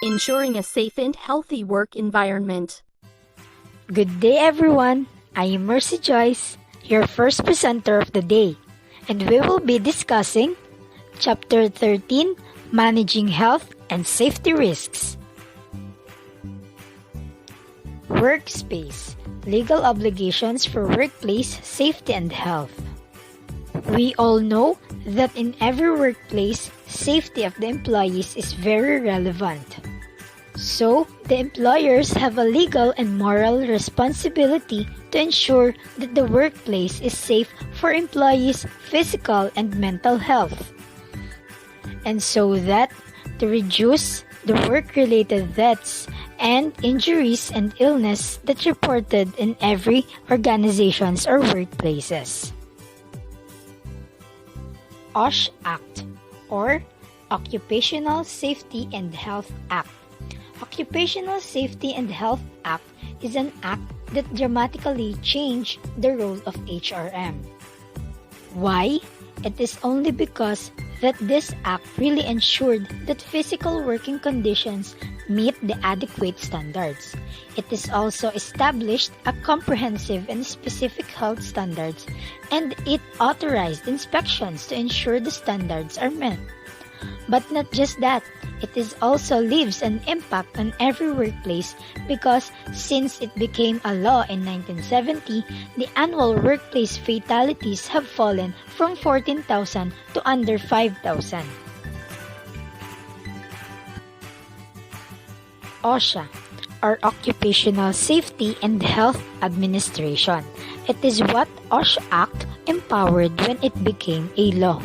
ensuring a safe and healthy work environment. Good day, everyone. I am Mercy Joyce, your first presenter of the day, and we will be discussing Chapter 13, Managing Health and Safety Risks. Workspace, legal obligations for workplace safety and health. We all know that in every workplace, safety of the employees is very relevant. So, the employers have a legal and moral responsibility to ensure that the workplace is safe for employees' physical and mental health. And so that to reduce the work-related deaths and injuries and illness that's reported in every organizations or workplaces. OSH Act or Occupational Safety and Health Act. Occupational Safety and Health Act is an act that dramatically changed the role of HRM. Why? It is only because that this act really ensured that physical working conditions meet the adequate standards. It is also established a comprehensive and specific health standards, and it authorized inspections to ensure the standards are met. But not just that, it is also leaves an impact on every workplace because since it became a law in 1970, the annual workplace fatalities have fallen from 14,000 to under 5,000. OSHA, or Occupational Safety and Health Administration. It is what OSHA Act empowered when it became a law.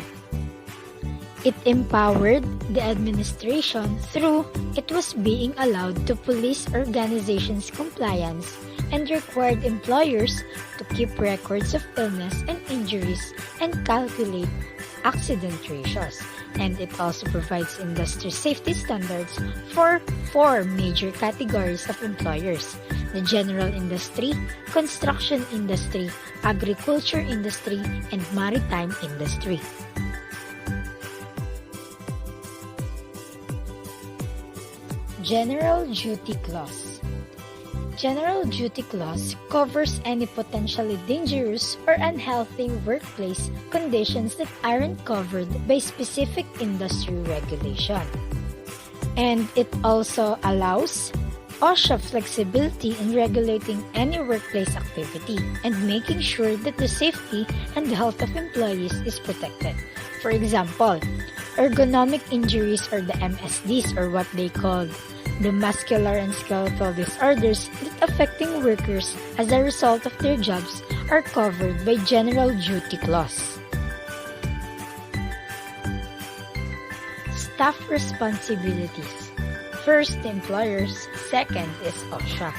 It empowered the administration through it was being allowed to police organizations' compliance and required employers to keep records of illness and injuries and calculate accident ratios. And it also provides industry safety standards for 4 major categories of employers: the general industry, construction industry, agriculture industry, and maritime industry. General Duty Clause. General Duty Clause covers any potentially dangerous or unhealthy workplace conditions that aren't covered by specific industry regulation. And it also allows OSHA flexibility in regulating any workplace activity and making sure that the safety and health of employees is protected. For example, ergonomic injuries or the MSDs, or what they call the muscular and skeletal disorders that affecting workers as a result of their jobs are covered by General Duty Clause. Staff responsibilities. First, the employers. Second is OSHA.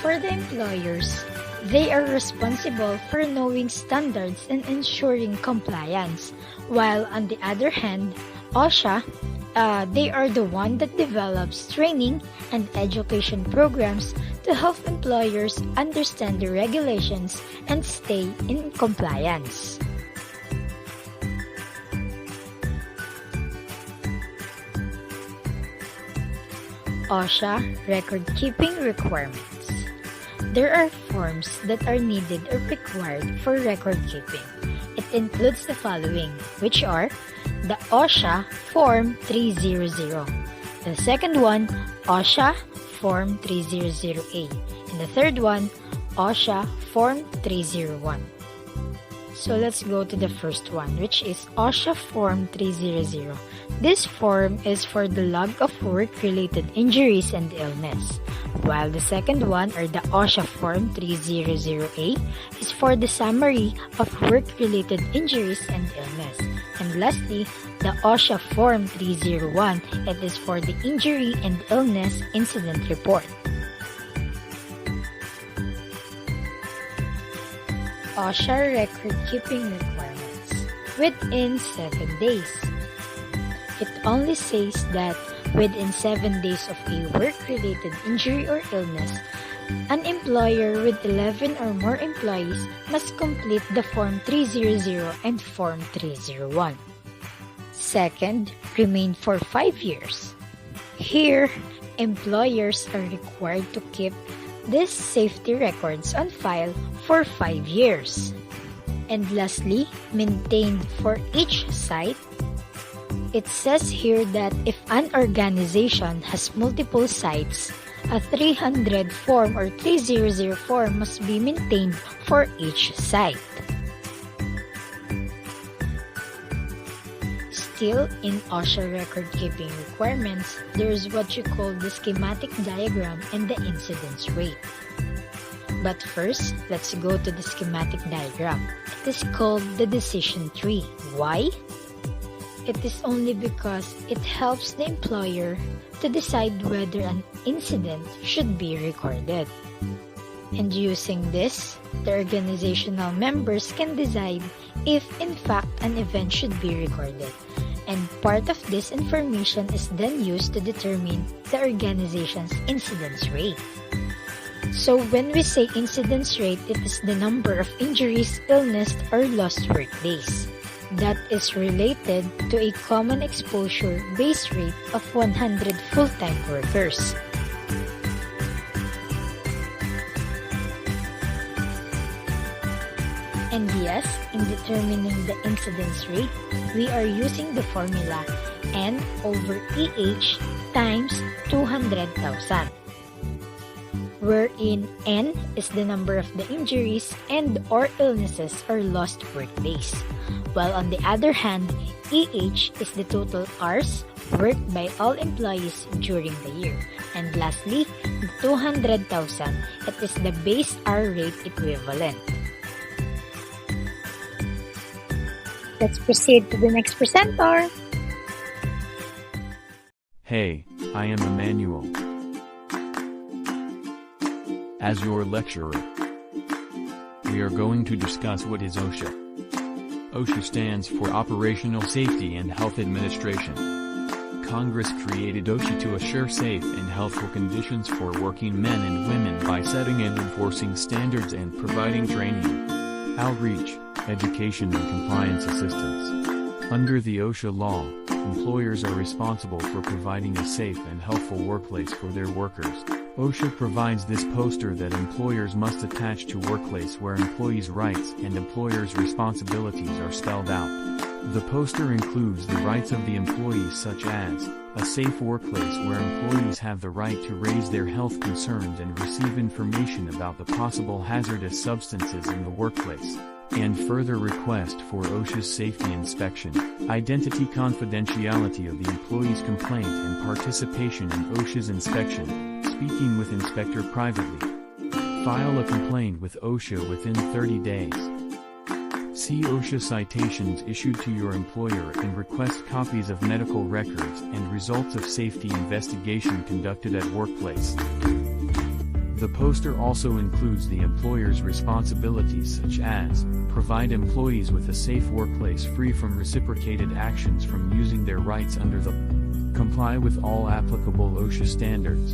For the employers, they are responsible for knowing standards and ensuring compliance, while on the other hand, OSHA they are the one that develops training and education programs to help employers understand the regulations and stay in compliance. OSHA record-keeping requirements. There are forms that are needed or required for record-keeping. It includes the following, which are the OSHA Form 300. The second one, OSHA Form 300A. And the third one, OSHA Form 301. So let's go to the first one, which is OSHA Form 300. This form is for the log of work-related injuries and illness, while the second one, or the OSHA Form 300A, is for the summary of work-related injuries and illness. And lastly, the OSHA Form 301, it is for the Injury and Illness Incident Report. OSHA record-keeping requirements within 7 days. It only says that within 7 days of a work-related injury or illness, an employer with 11 or more employees must complete the Form 300 and Form 301. Second, remain for 5 years. Here, employers are required to keep these safety records on file for 5 years. And lastly, maintained for each site. It says here that if an organization has multiple sites, a 300 form or 300 form must be maintained for each site. Still, in OSHA record-keeping requirements, there is what you call the schematic diagram and the incidence rate. But first, let's go to the schematic diagram. It is called the decision tree. Why? It is only because it helps the employer to decide whether an incident should be recorded. And using this, the organizational members can decide if in fact an event should be recorded. And part of this information is then used to determine the organization's incidence rate. So when we say incidence rate, it is the number of injuries, illness, or lost work days. That is related to a common exposure base rate of 100 full-time workers. And yes, in determining the incidence rate, we are using the formula N over EH times 200,000, wherein N is the number of the injuries and or illnesses or lost work days, while on the other hand, EH is the total hours worked by all employees during the year. And lastly, the 200,000, it is the base hour rate equivalent. Let's proceed to the next presenter. Hey, I am Emmanuel. As your lecturer, we are going to discuss what is OSHA. OSHA stands for Operational Safety and Health Administration. Congress created OSHA to assure safe and healthful conditions for working men and women by setting and enforcing standards and providing training, outreach, education and compliance assistance. Under the OSHA law, employers are responsible for providing a safe and healthful workplace for their workers. OSHA provides this poster that employers must attach to workplace where employees' rights and employers' responsibilities are spelled out. The poster includes the rights of the employees, such as a safe workplace where employees have the right to raise their health concerns and receive information about the possible hazardous substances in the workplace, and further request for OSHA's safety inspection, identity confidentiality of the employee's complaint and participation in OSHA's inspection, speaking with inspector privately, file a complaint with OSHA within 30 days. See OSHA citations issued to your employer and request copies of medical records and results of safety investigation conducted at workplace. The poster also includes the employer's responsibilities, such as provide employees with a safe workplace free from reciprocated actions from using their rights under the comply with all applicable OSHA standards,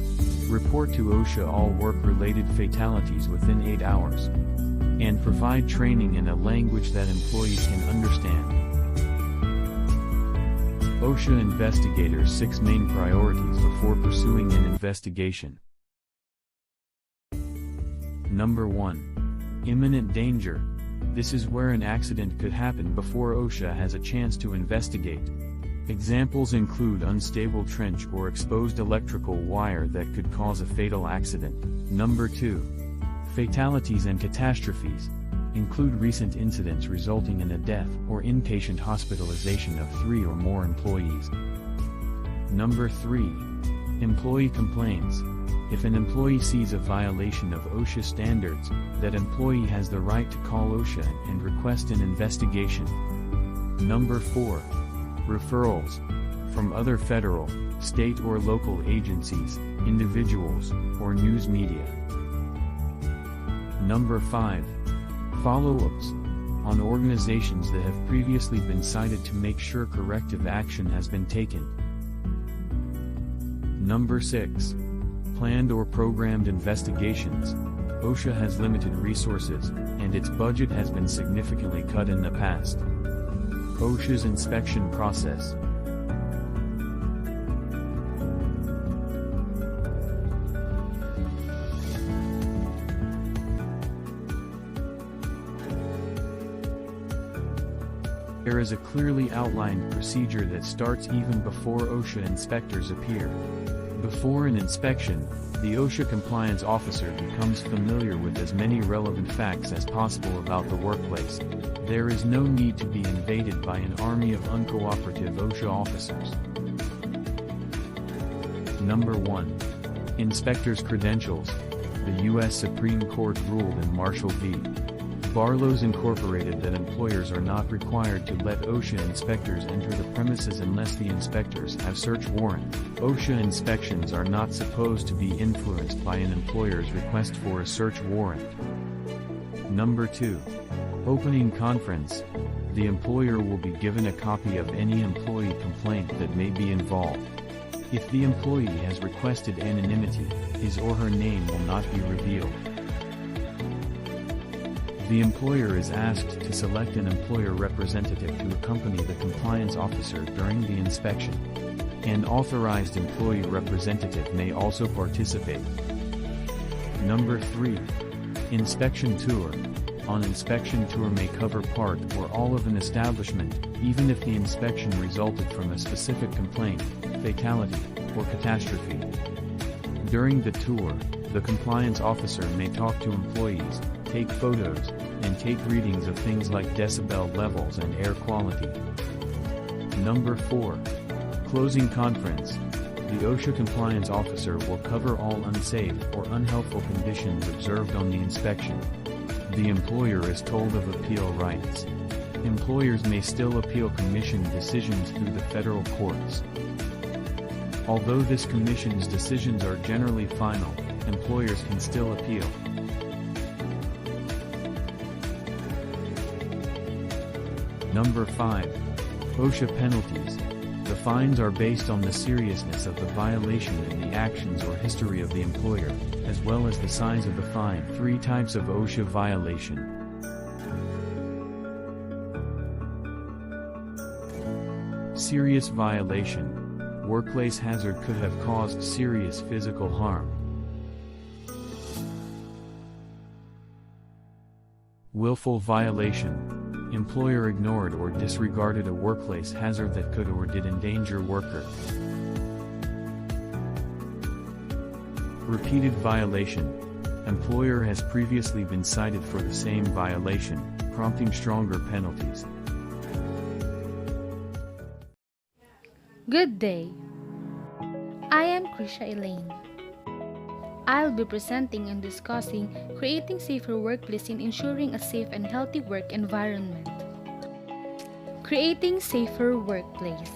report to OSHA all work-related fatalities within 8 hours, and provide training in a language that employees can understand. OSHA investigators' 6 main priorities before pursuing an investigation. Number 1. Imminent danger. This is where an accident could happen before OSHA has a chance to investigate. Examples include unstable trench or exposed electrical wire that could cause a fatal accident. Number 2. Fatalities and catastrophes include recent incidents resulting in a death or inpatient hospitalization of 3 or more employees. Number 3. Employee complaints. If an employee sees a violation of OSHA standards, that employee has the right to call OSHA and request an investigation. Number 4. Referrals from other federal, state or local agencies, individuals, or news media. Number 5. Follow-ups on organizations that have previously been cited to make sure corrective action has been taken. Number 6. Planned or programmed investigations. OSHA has limited resources, and its budget has been significantly cut in the past. OSHA's inspection process. There is a clearly outlined procedure that starts even before OSHA inspectors appear. Before an inspection, the OSHA compliance officer becomes familiar with as many relevant facts as possible about the workplace. There is no need to be invaded by an army of uncooperative OSHA officers. Number 1. Inspector's credentials. The U.S. Supreme Court ruled in Marshall v. Barlows Incorporated that employers are not required to let OSHA inspectors enter the premises unless the inspectors have search warrant. OSHA inspections are not supposed to be influenced by an employer's request for a search warrant. Number 2. Opening conference. The employer will be given a copy of any employee complaint that may be involved. If the employee has requested anonymity, his or her name will not be revealed. The employer is asked to select an employer representative to accompany the compliance officer during the inspection. An authorized employee representative may also participate. Number 3. Inspection tour. An inspection tour may cover part or all of an establishment, even if the inspection resulted from a specific complaint, fatality, or catastrophe. During the tour, the compliance officer may talk to employees, take photos, and take readings of things like decibel levels and air quality. Number 4. Closing conference. The OSHA compliance officer will cover all unsafe or unhelpful conditions observed on the inspection. The employer is told of appeal rights. Employers may still appeal commission decisions through the federal courts. Although this commission's decisions are generally final, employers can still appeal. Number 5. OSHA penalties. The fines are based on the seriousness of the violation and the actions or history of the employer, as well as the size of the fine. 3 types of OSHA violation. Serious violation. Workplace hazard could have caused serious physical harm. Willful violation. Employer ignored or disregarded a workplace hazard that could or did endanger worker. Repeated violation. Employer has previously been cited for the same violation, prompting stronger penalties. Good day. I am Krisha Elaine. I'll be presenting and discussing creating safer workplace in ensuring a safe and healthy work environment. Creating safer workplace.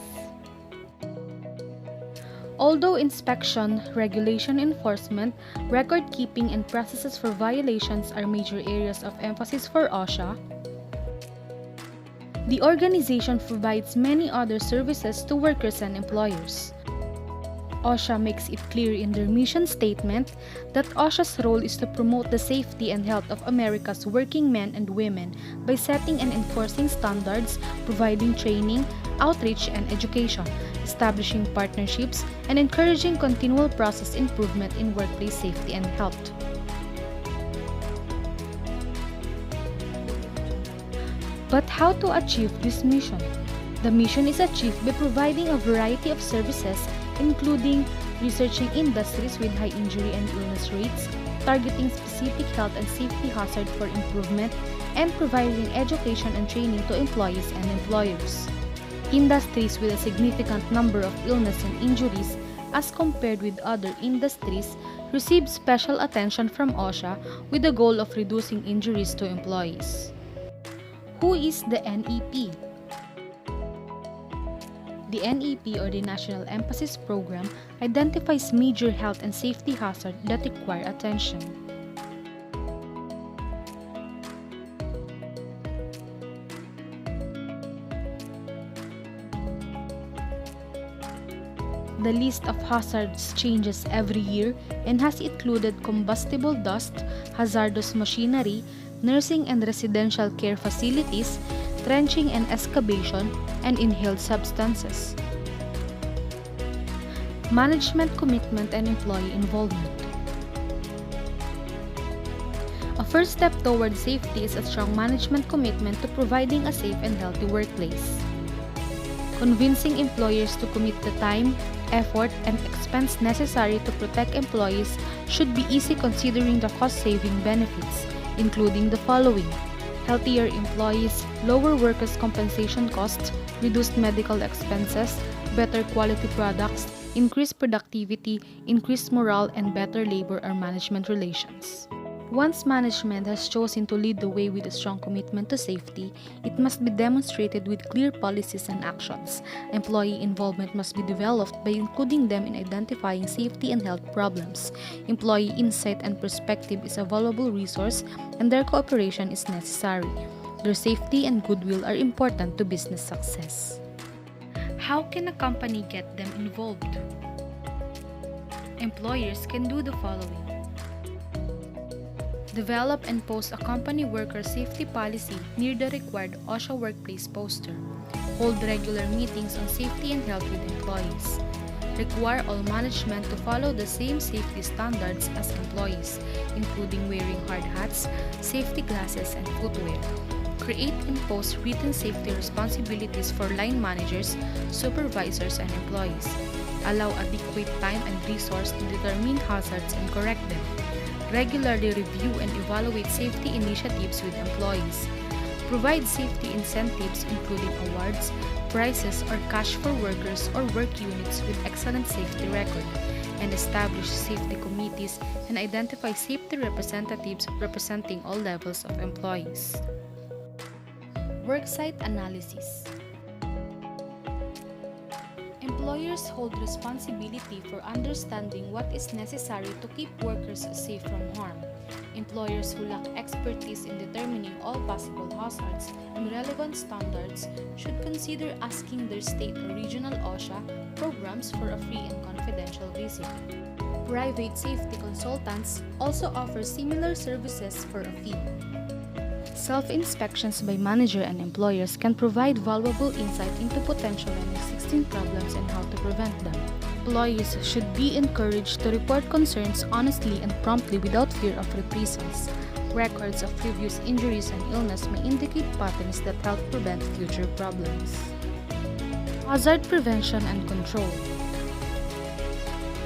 Although inspection, regulation enforcement, record keeping, and processes for violations are major areas of emphasis for OSHA, the organization provides many other services to workers and employers. OSHA makes it clear in their mission statement that OSHA's role is to promote the safety and health of America's working men and women by setting and enforcing standards, providing training, outreach, and education, establishing partnerships, and encouraging continual process improvement in workplace safety and health. But how to achieve this mission? The mission is achieved by providing a variety of services, including researching industries with high injury and illness rates, targeting specific health and safety hazards for improvement, and providing education and training to employees and employers. Industries with a significant number of illness and injuries, as compared with other industries, receive special attention from OSHA with the goal of reducing injuries to employees. Who is the NEP? The NEP, or the National Emphasis Program, identifies major health and safety hazards that require attention. The list of hazards changes every year and has included combustible dust, hazardous machinery, nursing and residential care facilities, trenching and excavation, and inhaled substances. Management commitment and employee involvement. A first step toward safety is a strong management commitment to providing a safe and healthy workplace. Convincing employers to commit the time, effort, and expense necessary to protect employees should be easy considering the cost-saving benefits, including the following: healthier employees, lower workers' compensation costs, reduced medical expenses, better quality products, increased productivity, increased morale, and better labor or management relations. Once management has chosen to lead the way with a strong commitment to safety, it must be demonstrated with clear policies and actions. Employee involvement must be developed by including them in identifying safety and health problems. Employee insight and perspective is a valuable resource, and their cooperation is necessary. Their safety and goodwill are important to business success. How can a company get them involved? Employers can do the following: develop and post a company worker safety policy near the required OSHA workplace poster. Hold regular meetings on safety and health with employees. Require all management to follow the same safety standards as employees, including wearing hard hats, safety glasses, and footwear. Create and post written safety responsibilities for line managers, supervisors, and employees. Allow adequate time and resource to determine hazards and correct them. Regularly review and evaluate safety initiatives with employees. Provide safety incentives including awards, prizes, or cash for workers or work units with excellent safety record. And establish safety committees and identify safety representatives representing all levels of employees. Worksite analysis. Employers hold responsibility for understanding what is necessary to keep workers safe from harm. Employers who lack expertise in determining all possible hazards and relevant standards should consider asking their state or regional OSHA programs for a free and confidential visit. Private safety consultants also offer similar services for a fee. Self-inspections by manager and employers can provide valuable insight into potential and existing problems and how to prevent them. Employees should be encouraged to report concerns honestly and promptly without fear of reprisals. Records of previous injuries and illness may indicate patterns that help prevent future problems. Hazard prevention and control.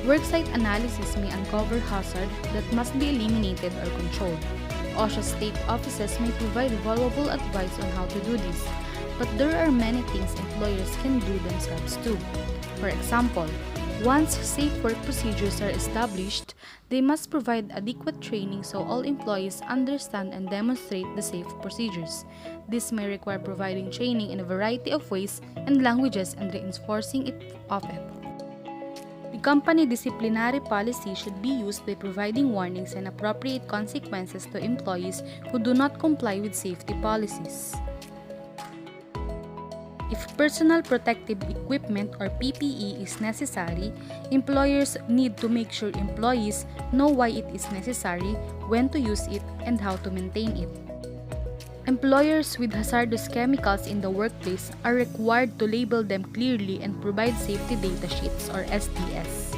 Worksite analysis may uncover hazard that must be eliminated or controlled. OSHA state offices may provide valuable advice on how to do this, but there are many things employers can do themselves too. For example, once safe work procedures are established, they must provide adequate training so all employees understand and demonstrate the safe procedures. This may require providing training in a variety of ways and languages and reinforcing it often. The company disciplinary policy should be used by providing warnings and appropriate consequences to employees who do not comply with safety policies. If personal protective equipment or PPE is necessary, employers need to make sure employees know why it is necessary, when to use it, and how to maintain it. Employers with hazardous chemicals in the workplace are required to label them clearly and provide safety data sheets or SDS.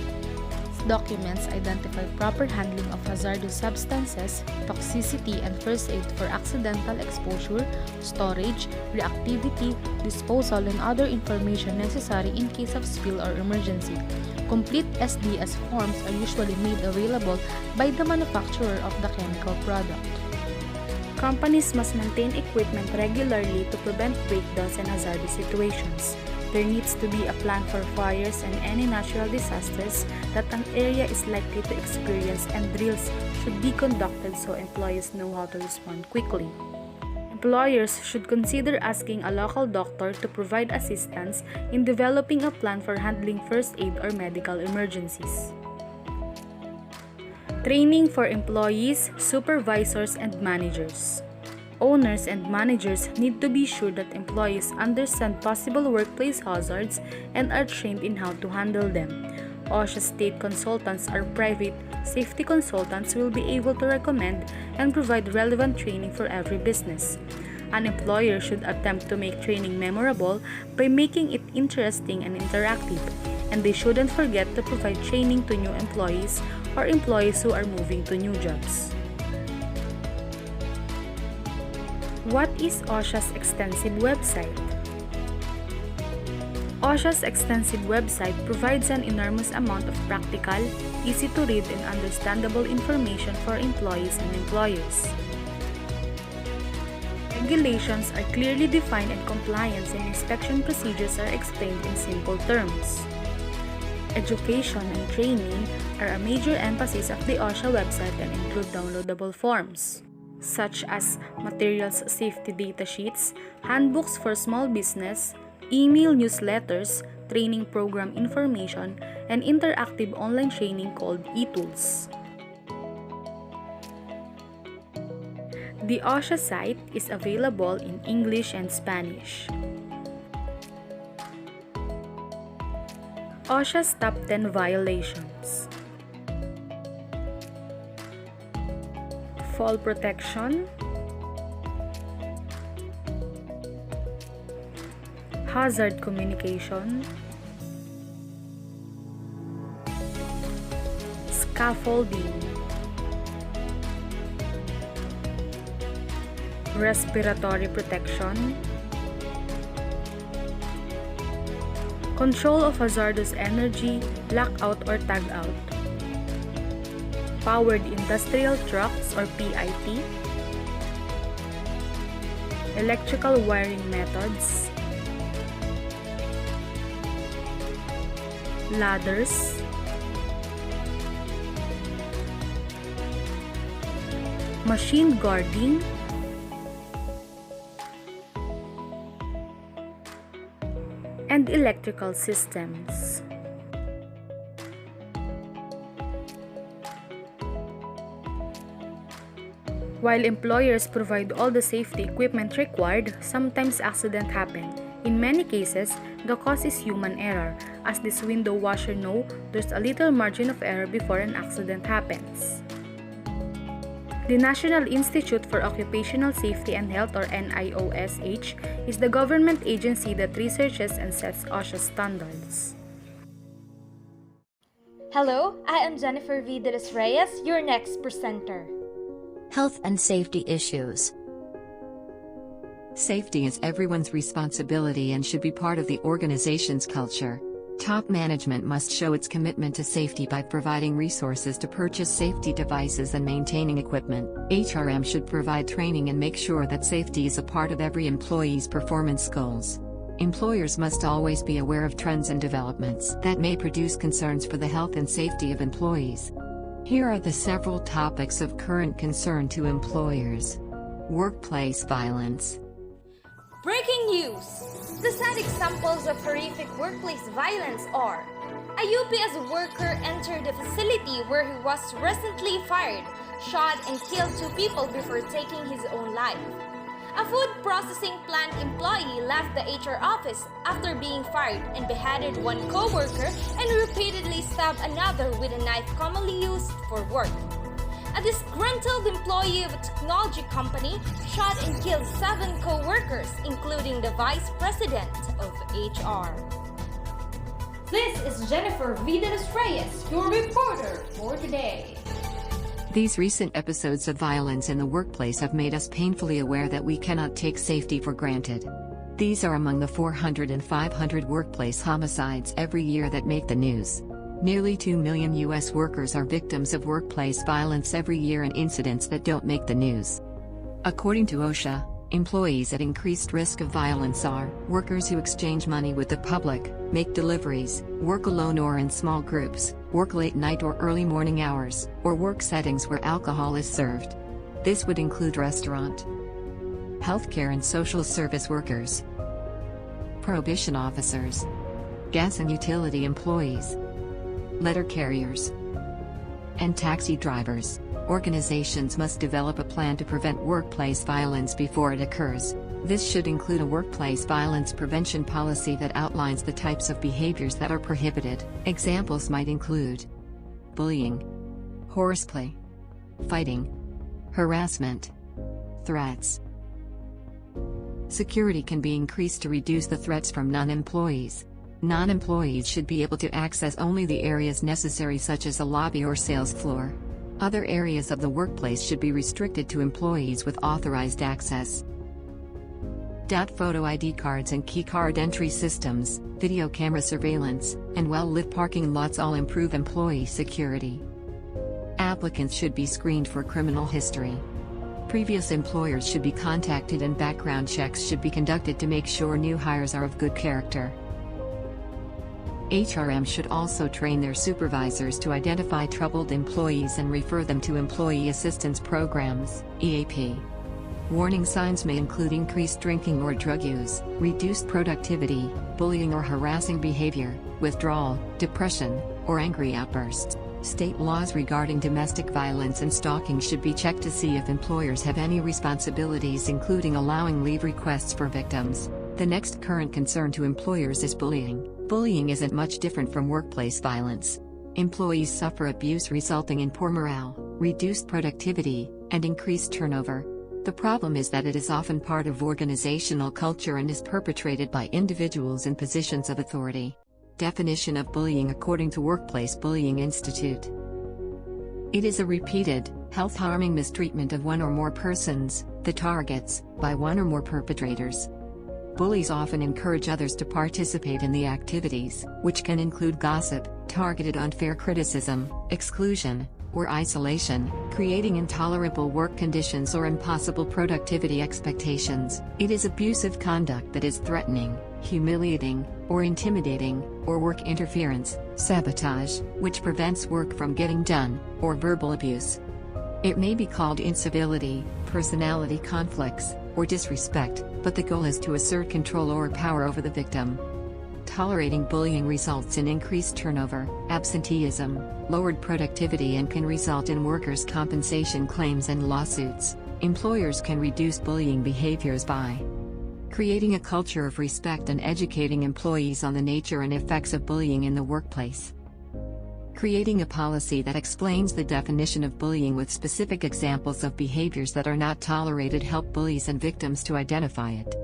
Documents identify proper handling of hazardous substances, toxicity, and first aid for accidental exposure, storage, reactivity, disposal, and other information necessary in case of spill or emergency. Complete SDS forms are usually made available by the manufacturer of the chemical product. Companies must maintain equipment regularly to prevent breakdowns and hazardous situations. There needs to be a plan for fires and any natural disasters that an area is likely to experience, and drills should be conducted so employees know how to respond quickly. Employers should consider asking a local doctor to provide assistance in developing a plan for handling first aid or medical emergencies. Training for employees, supervisors, and managers. Owners and managers need to be sure that employees understand possible workplace hazards and are trained in how to handle them. OSHA state consultants or private safety consultants will be able to recommend and provide relevant training for every business. An employer should attempt to make training memorable by making it interesting and interactive, and they shouldn't forget to provide training to new employees or employees who are moving to new jobs. What is OSHA's extensive website? OSHA's extensive website provides an enormous amount of practical, easy-to-read and understandable information for employees and employers. Regulations are clearly defined and compliance and inspection procedures are explained in simple terms. Education and training are a major emphasis of the OSHA website and include downloadable forms, such as materials safety data sheets, handbooks for small business, email newsletters, training program information, and interactive online training called e-tools. The OSHA site is available in English and Spanish. OSHA's Top 10 Violations: Fall protection, hazard communication, scaffolding, respiratory protection, control of hazardous energy, blackout or tagout, powered industrial trucks or PIT, electrical wiring methods, ladders, machine guarding, and electrical systems. While employers provide all the safety equipment required, sometimes accidents happen. In many cases, the cause is human error. As this window washer knows, there's a little margin of error before an accident happens. The National Institute for Occupational Safety and Health, or NIOSH, is the government agency that researches and sets OSHA standards. Hello, I am Jennifer V. De Los Reyes, your next presenter. Health and safety issues. Safety is everyone's responsibility and should be part of the organization's culture. Top management must show its commitment to safety by providing resources to purchase safety devices and maintaining equipment. HRM should provide training and make sure that safety is a part of every employee's performance goals. Employers must always be aware of trends and developments that may produce concerns for the health and safety of employees. Here are the several topics of current concern to employers. Workplace violence. Breaking news! The sad examples of horrific workplace violence are: a UPS worker entered the facility where he was recently fired, shot and killed 2 people before taking his own life. A food processing plant employee left the HR office after being fired and beheaded 1 co-worker and repeatedly stabbed another with a knife commonly used for work. A disgruntled employee of a technology company shot and killed 7 co-workers, including the vice president of HR. This is Jennifer V. De Los Reyes, your reporter for today. These recent episodes of violence in the workplace have made us painfully aware that we cannot take safety for granted. These are among the 400 and 500 workplace homicides every year that make the news. Nearly 2 million U.S. workers are victims of workplace violence every year in incidents that don't make the news. According to OSHA, employees at increased risk of violence are workers who exchange money with the public, make deliveries, work alone or in small groups, work late night or early morning hours, or work settings where alcohol is served. This would include restaurant, healthcare and social service workers, prohibition officers, gas and utility employees, letter carriers, and taxi drivers. Organizations must develop a plan to prevent workplace violence before it occurs. This should include a workplace violence prevention policy that outlines the types of behaviors that are prohibited. Examples might include bullying, horseplay, fighting, harassment, threats. Security can be increased to reduce the threats from non-employees. Non-employees should be able to access only the areas necessary, such as a lobby or sales floor. Other areas of the workplace should be restricted to employees with authorized access. Photo ID cards and keycard entry systems, video camera surveillance, and well-lit parking lots all improve employee security. Applicants should be screened for criminal history. Previous employers should be contacted and background checks should be conducted to make sure new hires are of good character. HRM should also train their supervisors to identify troubled employees and refer them to Employee Assistance Programs, EAP. Warning signs may include increased drinking or drug use, reduced productivity, bullying or harassing behavior, withdrawal, depression, or angry outbursts. State laws regarding domestic violence and stalking should be checked to see if employers have any responsibilities, including allowing leave requests for victims. The next current concern to employers is bullying. Bullying isn't much different from workplace violence. Employees suffer abuse resulting in poor morale, reduced productivity, and increased turnover. The problem is that it is often part of organizational culture and is perpetrated by individuals in positions of authority. Definition of bullying according to Workplace Bullying Institute. It is a repeated, health-harming mistreatment of one or more persons, the targets, by one or more perpetrators. Bullies often encourage others to participate in the activities, which can include gossip, targeted unfair criticism, exclusion, or isolation, creating intolerable work conditions or impossible productivity expectations. It is abusive conduct that is threatening, humiliating, or intimidating, or work interference, sabotage, which prevents work from getting done, or verbal abuse. It may be called incivility, personality conflicts, or disrespect, but the goal is to assert control or power over the victim. Tolerating bullying results in increased turnover, absenteeism, lowered productivity, and can result in workers' compensation claims and lawsuits. Employers can reduce bullying behaviors by creating a culture of respect and educating employees on the nature and effects of bullying in the workplace. Creating a policy that explains the definition of bullying with specific examples of behaviors that are not tolerated help bullies and victims to identify it.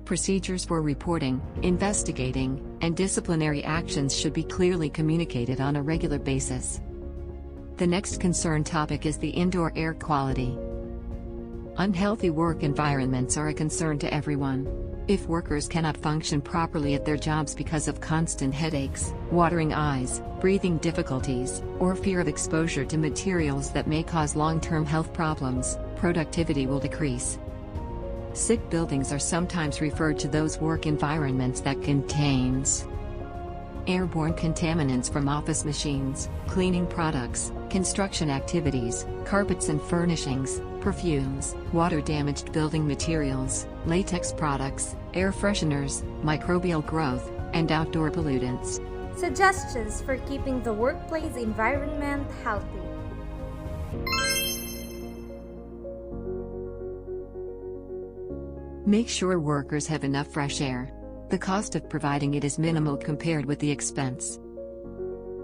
Procedures for reporting, investigating, and disciplinary actions should be clearly communicated on a regular basis. The next concern topic is the indoor air quality. Unhealthy work environments are a concern to everyone. If workers cannot function properly at their jobs because of constant headaches, watering eyes, breathing difficulties, or fear of exposure to materials that may cause long-term health problems, productivity will decrease. Sick buildings are sometimes referred to those work environments that contains airborne contaminants from office machines, cleaning products, construction activities, carpets and furnishings, perfumes, water-damaged building materials, latex products, air fresheners, microbial growth, and outdoor pollutants. Suggestions for keeping the workplace environment healthy. Make sure workers have enough fresh air. The cost of providing it is minimal compared with the expense.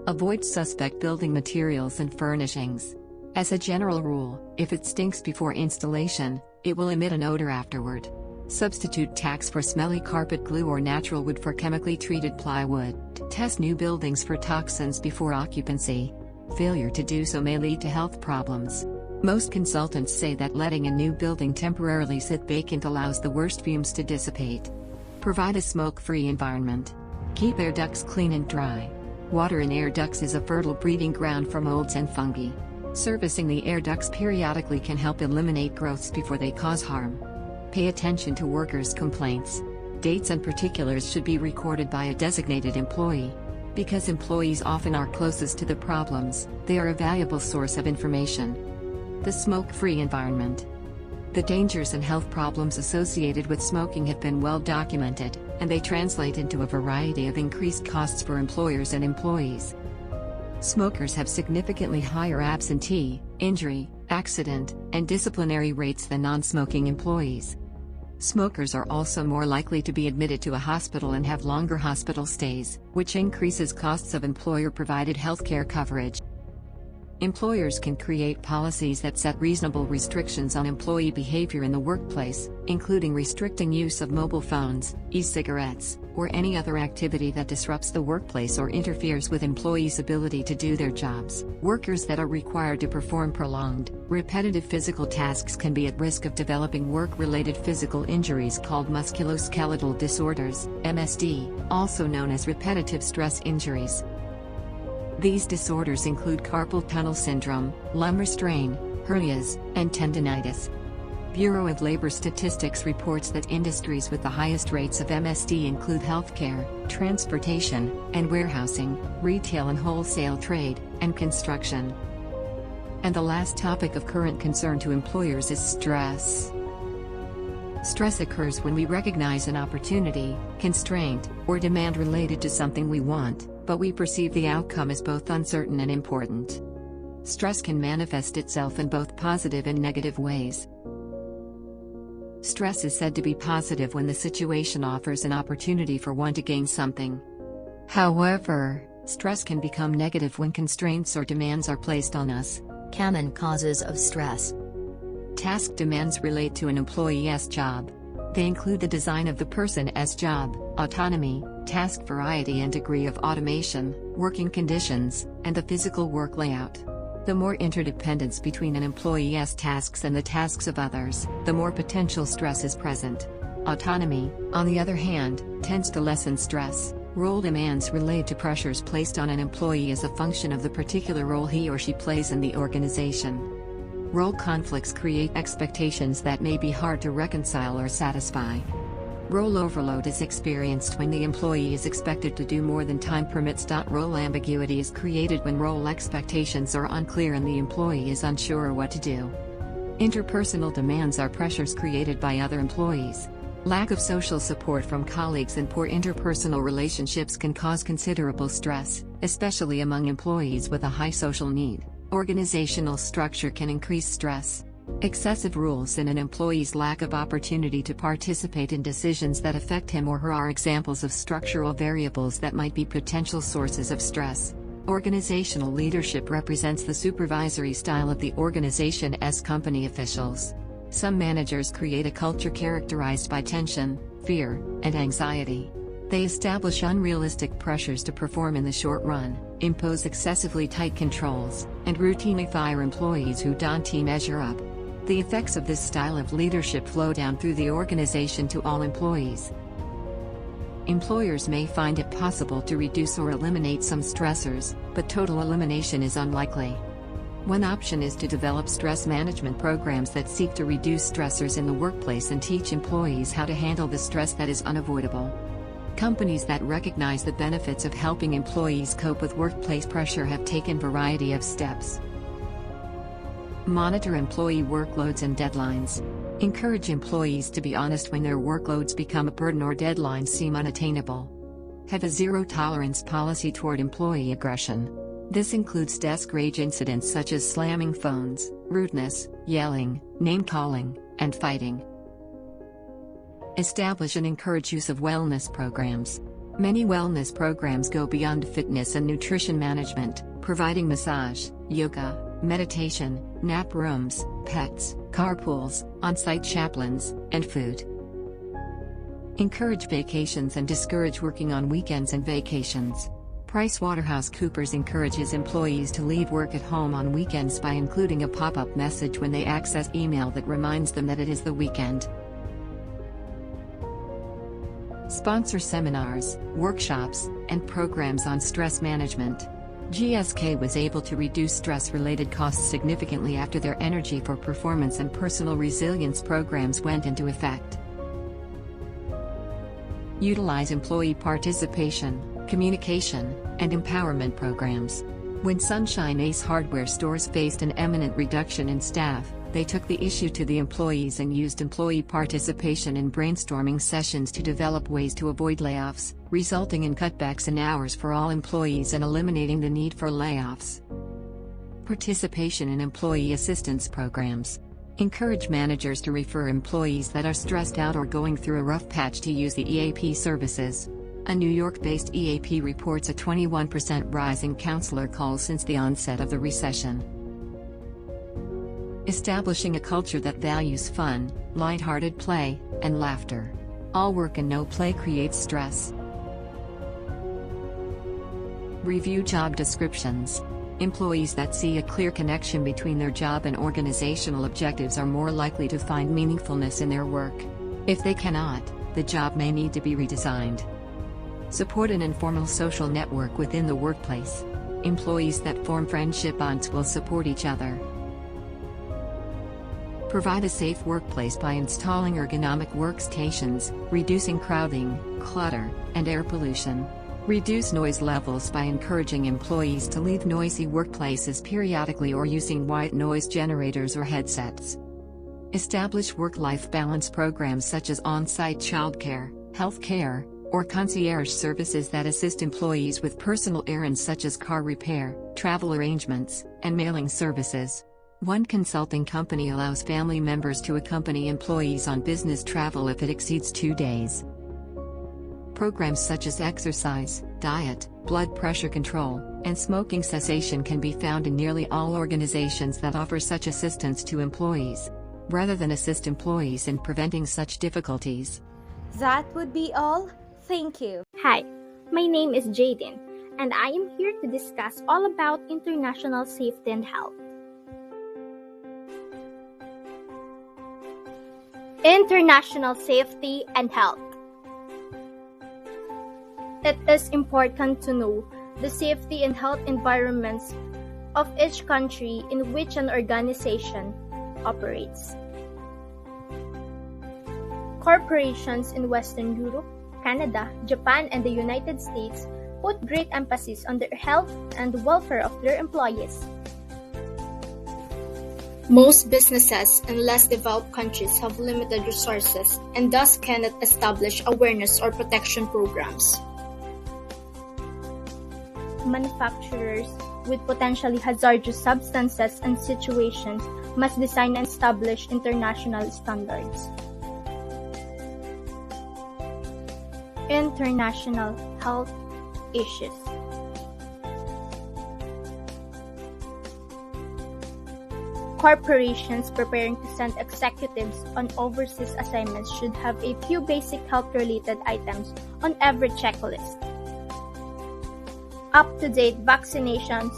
Avoid suspect building materials and furnishings. As a general rule, if it stinks before installation, it will emit an odor afterward. Substitute tacks for smelly carpet glue or natural wood for chemically treated plywood. Test new buildings for toxins before occupancy. Failure to do so may lead to health problems. Most consultants say that letting a new building temporarily sit vacant allows the worst fumes to dissipate. Provide a smoke-free environment. Keep air ducts clean and dry. Water in air ducts is a fertile breeding ground for molds and fungi. Servicing the air ducts periodically can help eliminate growths before they cause harm. Pay attention to workers' complaints. Dates and particulars should be recorded by a designated employee. Because employees often are closest to the problems, they are a valuable source of information. The smoke-free environment. The dangers and health problems associated with smoking have been well documented, and they translate into a variety of increased costs for employers and employees. Smokers have significantly higher absentee, injury, accident, and disciplinary rates than non-smoking employees. Smokers are also more likely to be admitted to a hospital and have longer hospital stays, which increases costs of employer-provided healthcare coverage. Employers can create policies that set reasonable restrictions on employee behavior in the workplace, including restricting use of mobile phones, e-cigarettes, or any other activity that disrupts the workplace or interferes with employees' ability to do their jobs. Workers that are required to perform prolonged, repetitive physical tasks can be at risk of developing work-related physical injuries called musculoskeletal disorders, MSD, also known as repetitive stress injuries. These disorders include carpal tunnel syndrome, lumbar strain, hernias, and tendinitis. Bureau of Labor Statistics reports that industries with the highest rates of MSD include healthcare, transportation, and warehousing, retail and wholesale trade, and construction. And the last topic of current concern to employers is stress. Stress occurs when we recognize an opportunity, constraint, or demand related to something we want, but we perceive the outcome as both uncertain and important. Stress can manifest itself in both positive and negative ways. Stress is said to be positive when the situation offers an opportunity for one to gain something. However, stress can become negative when constraints or demands are placed on us. Common causes of stress. Task demands relate to an employee's job. They include the design of the person as job, autonomy, task variety and degree of automation, working conditions, and the physical work layout. The more interdependence between an employee's tasks and the tasks of others, the more potential stress is present. Autonomy, on the other hand, tends to lessen stress. Role demands relate to pressures placed on an employee as a function of the particular role he or she plays in the organization. Role conflicts create expectations that may be hard to reconcile or satisfy. Role overload is experienced when the employee is expected to do more than time permits. Role ambiguity is created when role expectations are unclear and the employee is unsure what to do. Interpersonal demands are pressures created by other employees. Lack of social support from colleagues and poor interpersonal relationships can cause considerable stress, especially among employees with a high social need. Organizational structure can increase stress. Excessive rules and an employee's lack of opportunity to participate in decisions that affect him or her are examples of structural variables that might be potential sources of stress. Organizational leadership represents the supervisory style of the organization as company officials. Some managers create a culture characterized by tension, fear, and anxiety. They establish unrealistic pressures to perform in the short run, impose excessively tight controls, and routinely fire employees who don't measure up. The effects of this style of leadership flow down through the organization to all employees. Employers may find it possible to reduce or eliminate some stressors, but total elimination is unlikely. One option is to develop stress management programs that seek to reduce stressors in the workplace and teach employees how to handle the stress that is unavoidable. Companies that recognize the benefits of helping employees cope with workplace pressure have taken a variety of steps. Monitor employee workloads and deadlines. Encourage employees to be honest when their workloads become a burden or deadlines seem unattainable. Have a zero-tolerance policy toward employee aggression. This includes desk rage incidents such as slamming phones, rudeness, yelling, name-calling, and fighting. Establish and encourage use of wellness programs. Many wellness programs go beyond fitness and nutrition management, providing massage, yoga, meditation, nap rooms, pets, carpools, on-site chaplains, and food. Encourage vacations and discourage working on weekends and vacations. PricewaterhouseCoopers encourages employees to leave work at home on weekends by including a pop-up message when they access email that reminds them that it is the weekend. Sponsor seminars, workshops, and programs on stress management. GSK was able to reduce stress-related costs significantly after their Energy for Performance and Personal Resilience programs went into effect. Utilize employee participation, communication, and empowerment programs. When Sunshine Ace hardware stores faced an imminent reduction in staff, they took the issue to the employees and used employee participation in brainstorming sessions to develop ways to avoid layoffs, resulting in cutbacks in hours for all employees and eliminating the need for layoffs. Participation in employee assistance programs. Encourage managers to refer employees that are stressed out or going through a rough patch to use the EAP services. A New York-based EAP reports a 21% rise in counselor calls since the onset of the recession. Establishing a culture that values fun, lighthearted play, and laughter. All work and no play creates stress. Review job descriptions. Employees that see a clear connection between their job and organizational objectives are more likely to find meaningfulness in their work. If they cannot, the job may need to be redesigned. Support an informal social network within the workplace. Employees that form friendship bonds will support each other. Provide a safe workplace by installing ergonomic workstations, reducing crowding, clutter, and air pollution. Reduce noise levels by encouraging employees to leave noisy workplaces periodically or using white noise generators or headsets. Establish work-life balance programs such as on-site childcare, health care, or concierge services that assist employees with personal errands such as car repair, travel arrangements, and mailing services. One consulting company allows family members to accompany employees on business travel if it exceeds 2 days. Programs such as exercise, diet, blood pressure control, and smoking cessation can be found in nearly all organizations that offer such assistance to employees, rather than assist employees in preventing such difficulties. That would be all. Thank you. Hi, my name is Jaden, and I am here to discuss all about international safety and health. International safety and health. It is important to know the safety and health environments of each country in which an organization operates. Corporations in Western Europe, Canada, Japan, and the United States put great emphasis on the health and welfare of their employees. Most businesses in less developed countries have limited resources and thus cannot establish awareness or protection programs. Manufacturers with potentially hazardous substances and situations must design and establish international standards. International health issues. Corporations preparing to send executives on overseas assignments should have a few basic health-related items on every checklist. Up-to-date vaccinations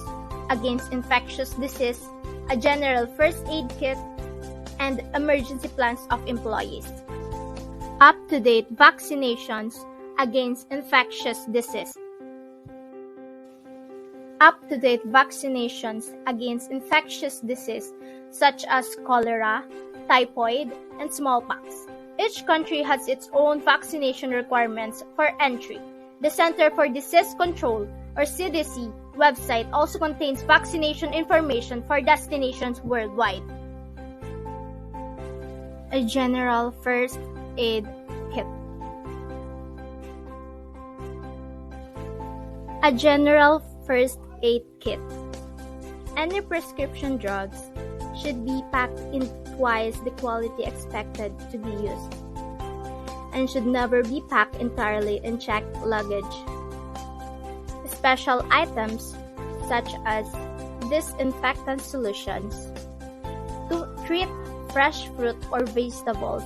against infectious disease, a general first aid kit, and emergency plans of employees. Up-to-date vaccinations against infectious disease. Up-to-date vaccinations against infectious disease such as cholera, typhoid, and smallpox. Each country has its own vaccination requirements for entry. The Center for Disease Control, or CDC, website also contains vaccination information for destinations worldwide. A general first aid kit. A general first aid kit. Any prescription drugs should be packed in twice the quality expected to be used and should never be packed entirely in checked luggage. Special items such as disinfectant solutions to treat fresh fruit or vegetables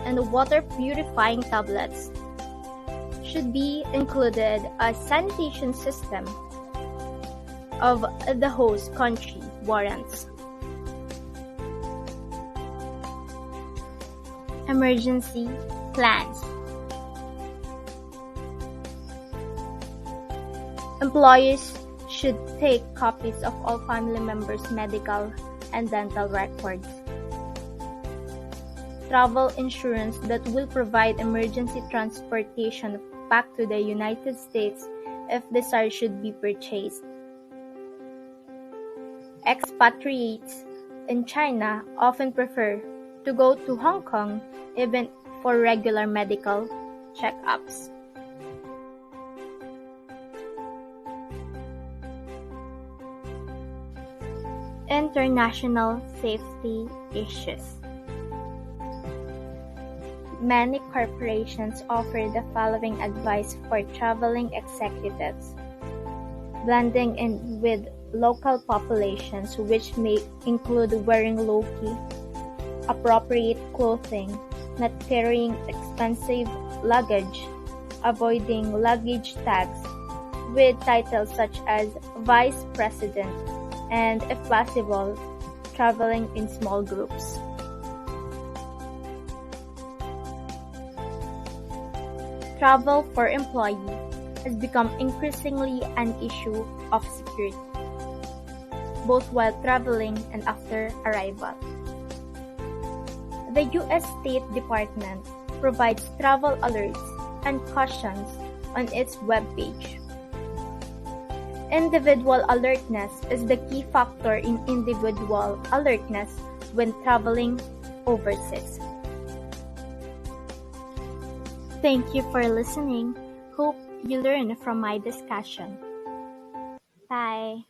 and water purifying tablets should be included. A sanitation system of the host country warrants. Emergency plans. Employees should take copies of all family members' medical and dental records. Travel insurance that will provide emergency transportation back to the United States if desired should be purchased. Expatriates in China often prefer to go to Hong Kong even for regular medical checkups. International safety issues. Many corporations offer the following advice for traveling executives: blending in with local populations, which may include wearing low-key, appropriate clothing, not carrying expensive luggage, avoiding luggage tags with titles such as Vice President, and if possible, traveling in small groups. Travel for employees has become increasingly an issue of security, both while traveling and after arrival. The U.S. State Department provides travel alerts and cautions on its webpage. Individual alertness is the key factor in individual alertness when traveling overseas. Thank you for listening. Hope you learn from my discussion. Bye.